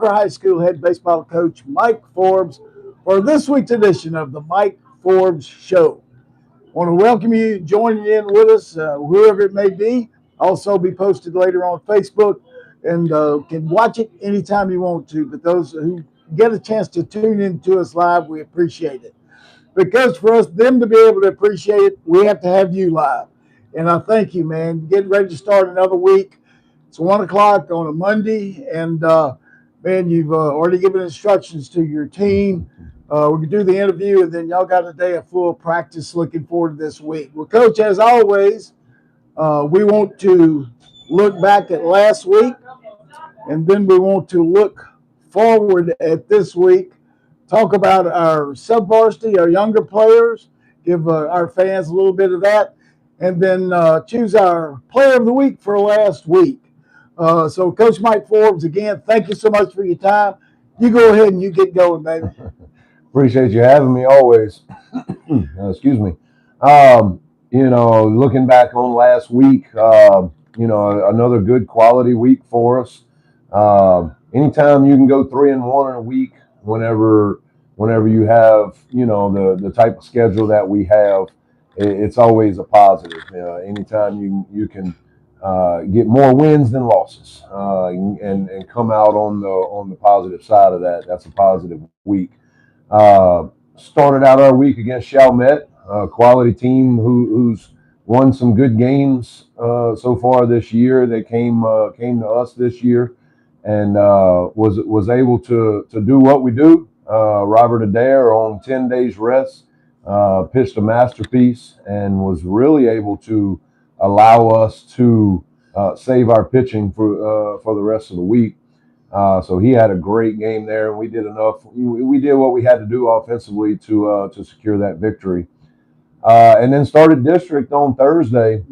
High School head baseball coach Mike Forbes for this week's edition of the Mike Forbes Show. I want to welcome you joining in with us, whoever it may be. Also, be posted later on Facebook and can watch it anytime you want to. But those who get a chance to tune in to us live, we appreciate it. Because for us, them to be able to appreciate it, we have to have you live. And I thank you, man. Getting ready to start another week. It's 1 o'clock on a Monday, and man, you've already given instructions to your team. We can do the interview, and then y'all got a day of full practice. Looking forward to this week. Well, Coach, as always, we want to look back at last week, and then we want to look forward at this week. Talk about our sub varsity, our younger players, give our fans a little bit of that, and then choose our player of the week for last week. So, Coach Mike Forbes, again, thank you so much for your time. You go ahead and you get going, baby. Appreciate you having me always. Excuse me. Looking back on last week, another good quality week for us. Anytime you can go 3-1 in a week, whenever you have, the type of schedule that we have, it's always a positive. Anytime you can get more wins than losses, and come out on the positive side of that, that's a positive week. Started out our week against Chalmette, a quality team who's won some good games so far this year. They came to us this year and was able to do what we do. Robert Adair on 10 days rest pitched a masterpiece and was really able to allow us to save our pitching for the rest of the week. So he had a great game there, and we did enough. We did what we had to do offensively to secure that victory, and then started district on Thursday,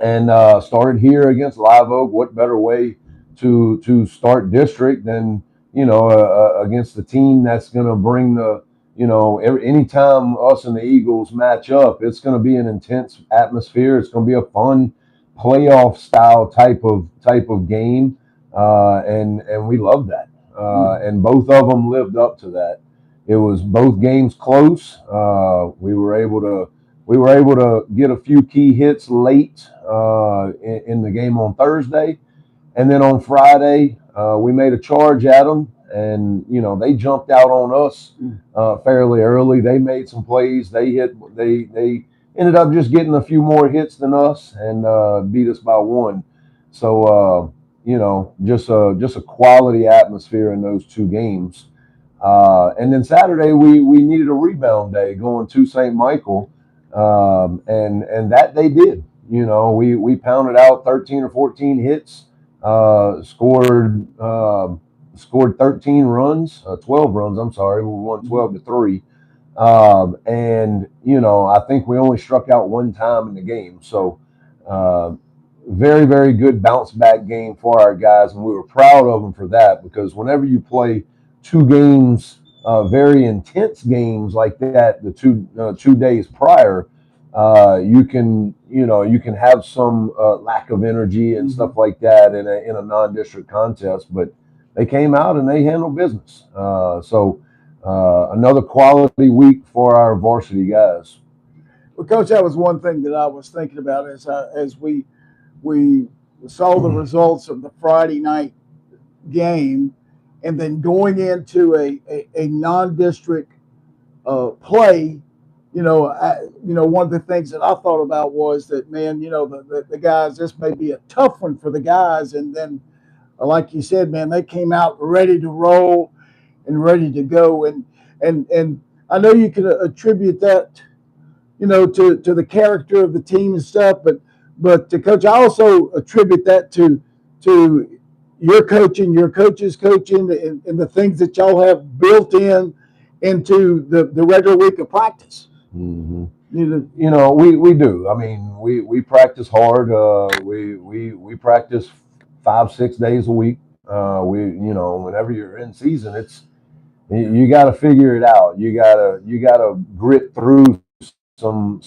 and started here against Live Oak. What better way to start district than against the team that's going to bring the anytime us and the Eagles match up, it's going to be an intense atmosphere. It's going to be a fun playoff style type of game. And we loved that. And both of them lived up to that. It was both games close. We were able to get a few key hits late in the game on Thursday, and then on Friday we made a charge at them, and they jumped out on us fairly early. They made some plays. They ended up just getting a few more hits than us and beat us by one. So. Just a quality atmosphere in those two games. And then Saturday we needed a rebound day going to St. Michael, and that they did. We pounded out 13 or 14 hits, scored 13 runs, 12 runs. I'm sorry, we won 12-3. And I think we only struck out one time in the game. So. Very, very good bounce back game for our guys, and we were proud of them for that, because whenever you play two games, very intense games like that, the 2 days prior, you can have some lack of energy and stuff like that in a non-district contest. But they came out and they handled business. So another quality week for our varsity guys. Well, Coach, that was one thing that I was thinking about as we saw the results of the Friday night game, and then going into a non-district play. One of the things that I thought about was that, man, the guys, this may be a tough one for the guys, and then, like you said, man, they came out ready to roll and ready to go, and I know you could attribute that, to the character of the team and stuff, but to Coach, I also attribute that to your coaching, your coach's coaching, and the things that y'all have built into the regular week of practice. Mm-hmm. We do. I mean, we practice hard. We practice 5-6 days a week. Whenever you're in season, you got to figure it out. You gotta grit through some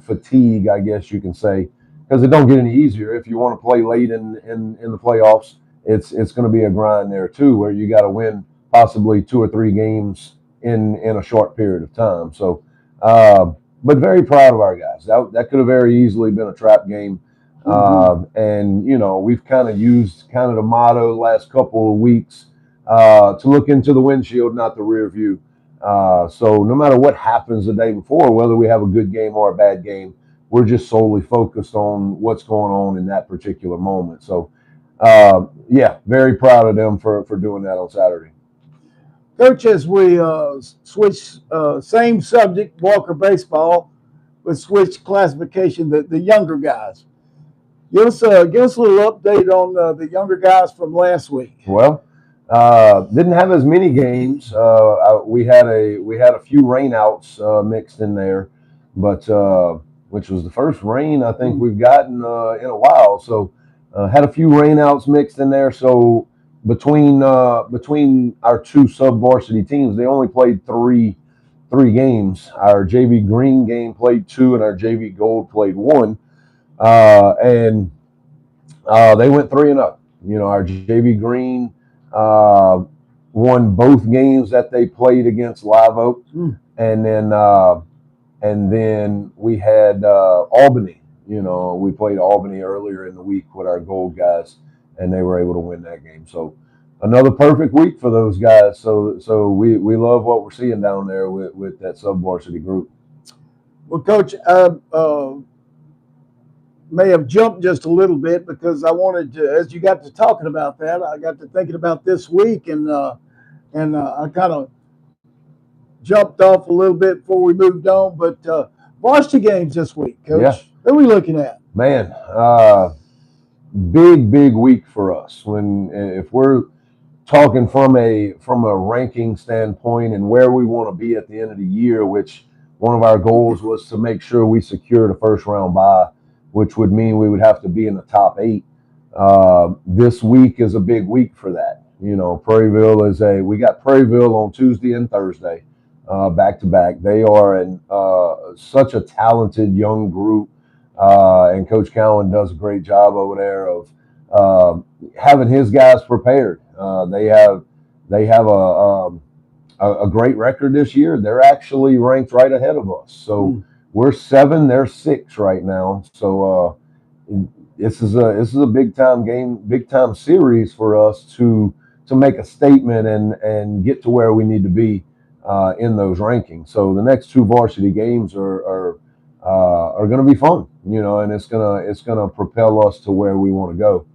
fatigue, I guess you can say, because it don't get any easier if you want to play late in the playoffs. it's going to be a grind there too, where you got to win possibly 2 or 3 games in a short period of time. So, but very proud of our guys. That could have very easily been a trap game. And, you know, we've kind of used kind of the motto the last couple of weeks to look into the windshield, not the rear view. So no matter what happens the day before, whether we have a good game or a bad game, we're just solely focused on what's going on in that particular moment. So, yeah, very proud of them for doing that on Saturday. Coach, as we switch, same subject, Walker baseball, but switch classification, the younger guys. Give us a little update on the younger guys from last week. Well, didn't have as many games. We had a few rainouts mixed in there, but which was the first rain I think we've gotten in a while. So had a few rainouts mixed in there. So between our 2 sub-varsity teams, they only played three games. Our JV Green game played 2, and our JV Gold played 1. And they went 3-0. You know, our JV Green won both games that they played against Live Oak, and then we had Albany. You know, we played Albany earlier in the week with our Gold guys, and they were able to win that game. So another perfect week for those guys. So we love what we're seeing down there with that sub-varsity group. Well, Coach, may have jumped just a little bit because I wanted to, as you got to talking about that, I got to thinking about this week, and I kind of jumped off a little bit before we moved on. But varsity games this week, Coach. Yeah. What are we looking at? Man, big week for us. If we're talking from a ranking standpoint and where we want to be at the end of the year, which one of our goals was to make sure we secured a first round bye, which would mean we would have to be in the top 8. This week is a big week for that. You know, Prairieville we got Prairieville on Tuesday and Thursday, back to back. They are such a talented young group, and Coach Cowan does a great job over there of having his guys prepared. They have a great record this year. They're actually ranked right ahead of us. So. We're 7, they're 6 right now. So this is a big time game, big time series for us to make a statement and get to where we need to be in those rankings. So the next 2 varsity games are going to be fun, you know, and it's gonna propel us to where we want to go.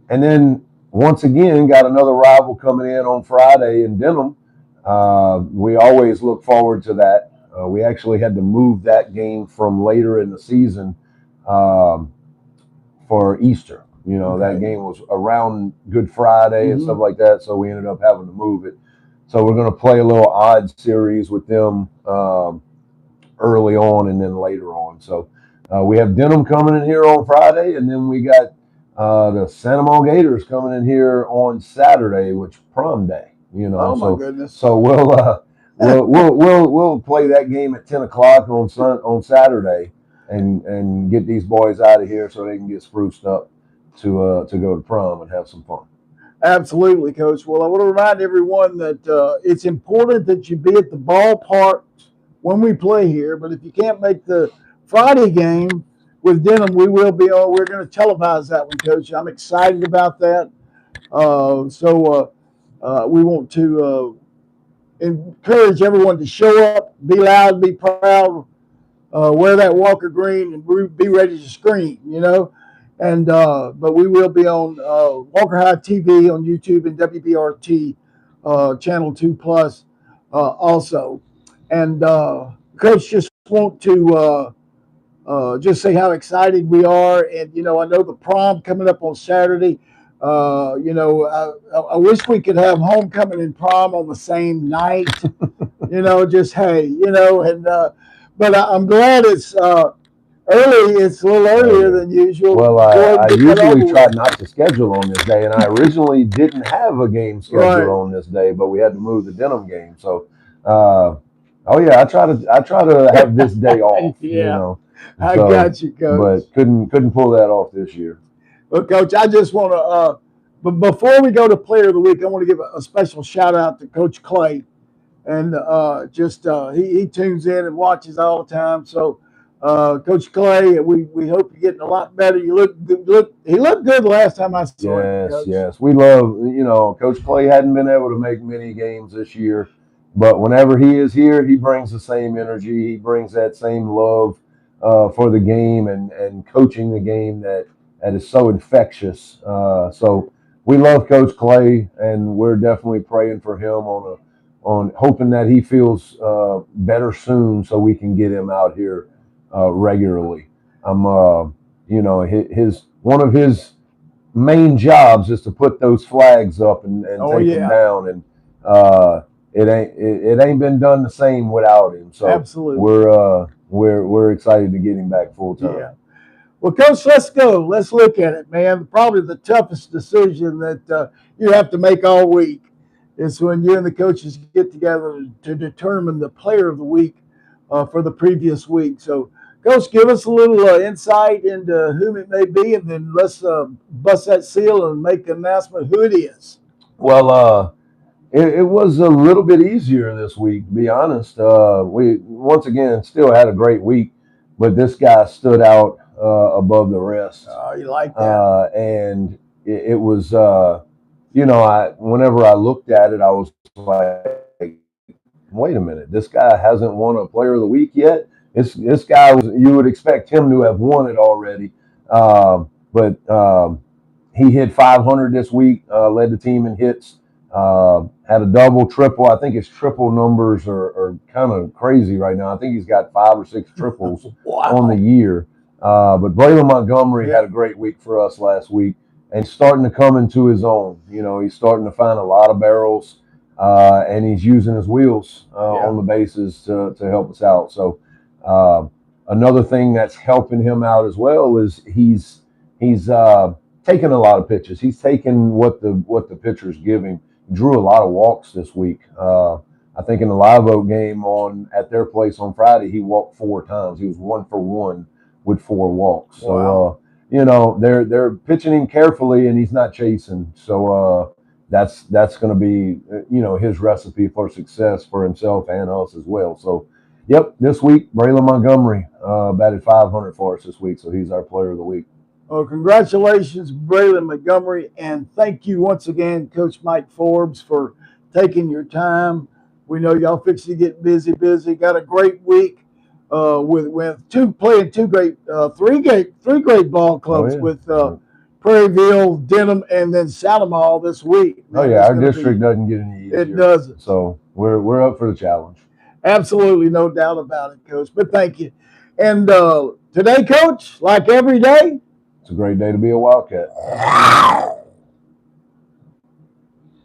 And then once again, got another rival coming in on Friday in Denham. We always look forward to that. We actually had to move that game from later in the season for Easter. You know, that game was around Good Friday and stuff like that, so we ended up having to move it. So we're going to play a little odd series with them early on and then later on. So we have Denham coming in here on Friday, and then we got the Santa Maria Gators coming in here on Saturday, which prom day. You know, oh my goodness! So we'll play that game at 10 o'clock on Saturday and get these boys out of here so they can get spruced up to go to prom and have some fun. Absolutely, Coach. Well, I want to remind everyone that it's important that you be at the ballpark when we play here. But if you can't make the Friday game with Denham, we will be on. We're going to televise that one, Coach. I'm excited about that. We want to encourage everyone to show up, be loud, be proud, wear that Walker green, and be ready to scream, you know. And but we will be on Walker High TV on YouTube and WBRT Channel 2 Plus also. And Coach, just want to just say how excited we are. And, you know, I know the prom coming up on Saturday. You know, I wish we could have homecoming and prom on the same night. You know, just hey, you know, and but I'm glad it's early. It's a little earlier than usual. Well, I usually try not to schedule on this day, and I originally didn't have a game scheduled on this day, but we had to move the Denham game. So, oh yeah, I try to have this day off. Yeah, you know, I got you, Coach. But couldn't pull that off this year. Well, Coach, I just want to, but before we go to Player of the Week, I want to give a special shout out to Coach Clay, and he tunes in and watches all the time. So, Coach Clay, we hope you're getting a lot better. You he looked good last time I saw him. Yes, yes. We love, Coach Clay hadn't been able to make many games this year, but whenever he is here, he brings the same energy. He brings that same love for the game and coaching the game that is so infectious. So we love Coach Clay, and we're definitely praying for him on hoping that he feels better soon, so we can get him out here regularly. His one of his main jobs is to put those flags up and take them down, and it ain't been done the same without him. So absolutely, we're excited to get him back full time. Yeah. Well, Coach, let's go. Let's look at it, man. Probably the toughest decision that you have to make all week is when you and the coaches get together to determine the Player of the Week for the previous week. So, Coach, give us a little insight into whom it may be, and then let's bust that seal and make an announcement who it is. Well, it was a little bit easier this week, to be honest. We, once again, still had a great week, but this guy stood out above the rest. Oh, you like that? And it was, whenever I looked at it, I was like, wait a minute, this guy hasn't won a Player of the Week yet. This guy, you would expect him to have won it already. But he hit 500 this week, led the team in hits, had a double, triple. I think his triple numbers are kind of crazy right now. I think he's got 5 or 6 triples on the year. But Braylon Montgomery had a great week for us last week and starting to come into his own. He's starting to find a lot of barrels, and he's using his wheels on the bases to help us out. So another thing that's helping him out as well is he's taking a lot of pitches. He's taking what the pitchers give him. He drew a lot of walks this week. I think in the Live Oak game at their place on Friday, he walked 4 times. He was 1 for 1 with 4 walks. So they're pitching him carefully, and he's not chasing. So that's going to be his recipe for success for himself and us as well. So. Yep, this week, Braylon Montgomery batted 500 for us this week, so he's our Player of the Week. Well, congratulations, Braylon Montgomery, and thank you once again, Coach Mike Forbes, for taking your time. We know y'all fixing to get busy. Got a great week with three great ball clubs with Prairieville, Denham, and then Salamall this week. Man, our district doesn't get any easier. It doesn't. So we're up for the challenge. Absolutely, no doubt about it, Coach. But thank you. And today, Coach, like every day, it's a great day to be a Wildcat.